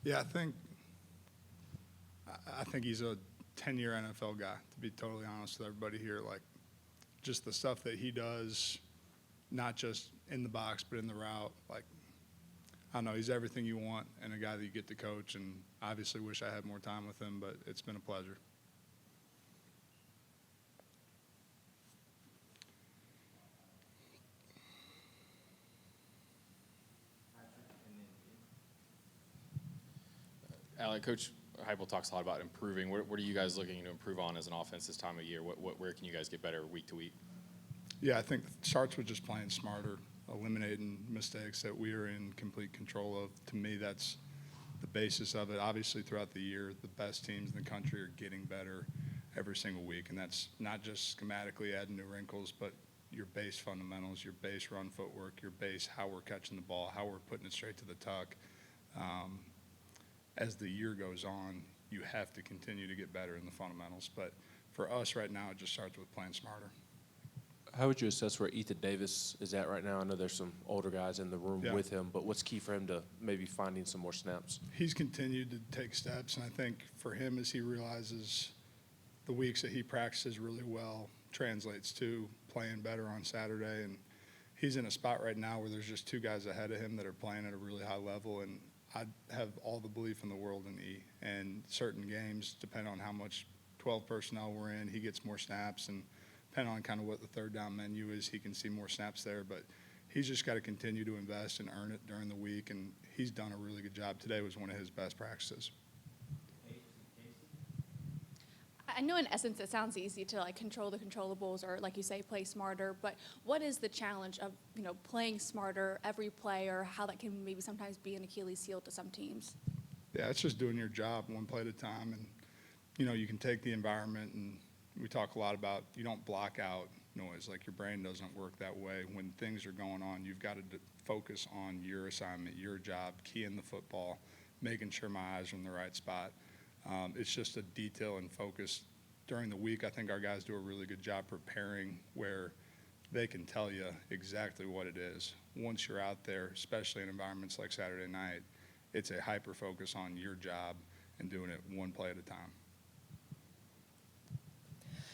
Yeah, I think he's a 10-year NFL guy, to be totally honest with everybody here. Like, just the stuff that he does, not just in the box, but in the route. Like, I don't know, he's everything you want and a guy that you get to coach, and obviously wish I had more time with him, but it's been a pleasure. Alec, Coach Heupel talks a lot about improving. What are you guys looking to improve on as an offense this time of year? Where can you guys get better week to week? Yeah, I think it starts with just playing smarter, eliminating mistakes that we are in complete control of. To me, that's the basis of it. Obviously, throughout the year, the best teams in the country are getting better every single week, and that's not just schematically adding new wrinkles, but your base fundamentals, your base run footwork, your base how we're catching the ball, how we're putting it straight to the tuck. As the year goes on, you have to continue to get better in the fundamentals. But for us right now, it just starts with playing smarter. How would you assess where Ethan Davis is at right now? I know there's some older guys in the room with him, but what's key for him to maybe finding some more snaps? He's continued to take steps, and I think for him, as he realizes the weeks that he practices really well translates to playing better on Saturday. And he's in a spot right now where there's just two guys ahead of him that are playing at a really high level, and I have all the belief in the world in E. And certain games, depending on how much 12 personnel we're in, he gets more snaps, and depending on kind of what the third down menu is, he can see more snaps there. But he's just got to continue to invest and earn it during the week, and he's done a really good job. Today was one of his best practices. I know in essence it sounds easy to like control the controllables or like you say play smarter, but what is the challenge of playing smarter every play, or how that can maybe sometimes be an Achilles heel to some teams? Yeah, it's just doing your job one play at a time, and you can take the environment, and we talk a lot about you don't block out noise. Like, your brain doesn't work that way. When things are going on, you've got to focus on your assignment, your job, keying the football, making sure my eyes are in the right spot. It's just a detail and focus. During the week, I think our guys do a really good job preparing where they can tell you exactly what it is. Once you're out there, especially in environments like Saturday night, it's a hyper focus on your job and doing it one play at a time.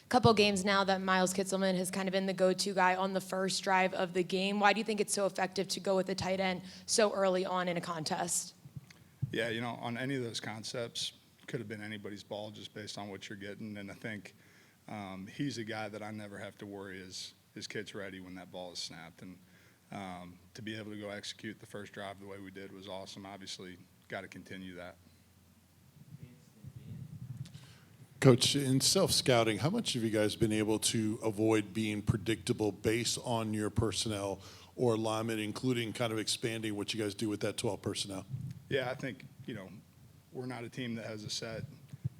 Couple games now that Miles Kitselman has kind of been the go-to guy on the first drive of the game. Why do you think it's so effective to go with the tight end so early on in a contest? Yeah, on any of those concepts, could have been anybody's ball just based on what you're getting. And I think he's a guy that I never have to worry his kid's ready when that ball is snapped. And to be able to go execute the first drive the way we did was awesome. Obviously, got to continue that. Coach, in self-scouting, how much have you guys been able to avoid being predictable based on your personnel or alignment, including kind of expanding what you guys do with that 12 personnel? Yeah, I think, we're not a team that has a set,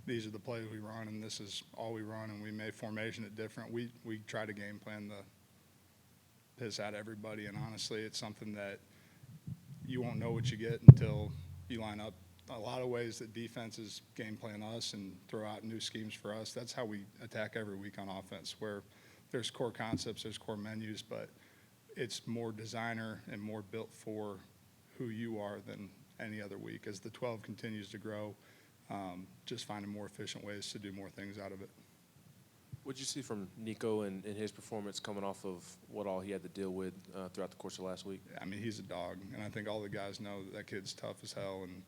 these are the plays we run, and this is all we run, and we may formation it different. We try to game plan the piss out of everybody, and honestly, it's something that you won't know what you get until you line up. A lot of ways that defenses game plan us and throw out new schemes for us. That's how we attack every week on offense, where there's core concepts, there's core menus, but it's more designer and more built for who you are than any other week. As the 12 continues to grow, just finding more efficient ways to do more things out of it. What did you see from Nico and his performance coming off of what all he had to deal with throughout the course of last week? I mean, he's a dog, and I think all the guys know that kid's tough as hell, and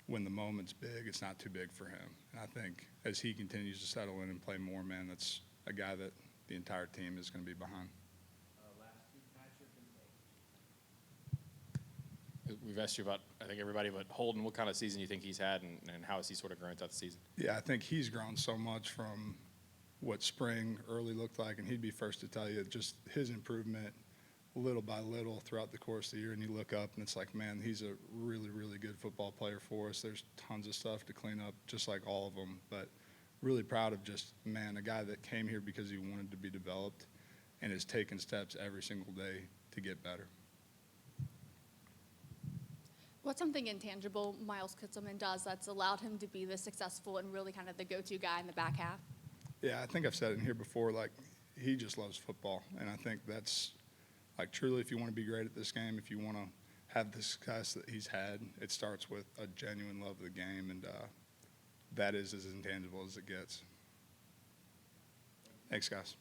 when the moment's big, it's not too big for him. And I think as he continues to settle in and play more, man, that's a guy that the entire team is going to be behind. We've asked you about, I think, everybody, but Holden, what kind of season you think he's had, and how has he sort of grown throughout the season? Yeah, I think he's grown so much from what spring early looked like, and he'd be first to tell you just his improvement little by little throughout the course of the year. And you look up, and it's like, man, he's a really, really good football player for us. There's tons of stuff to clean up, just like all of them, but really proud of just, man, a guy that came here because he wanted to be developed and has taken steps every single day to get better. What's something intangible Miles Kitselman does that's allowed him to be this successful and really kind of the go-to guy in the back half? Yeah, I think I've said it in here before, like, he just loves football. And I think that's, like, truly, if you want to be great at this game, if you want to have the success that he's had, it starts with a genuine love of the game, and that is as intangible as it gets. Thanks, guys.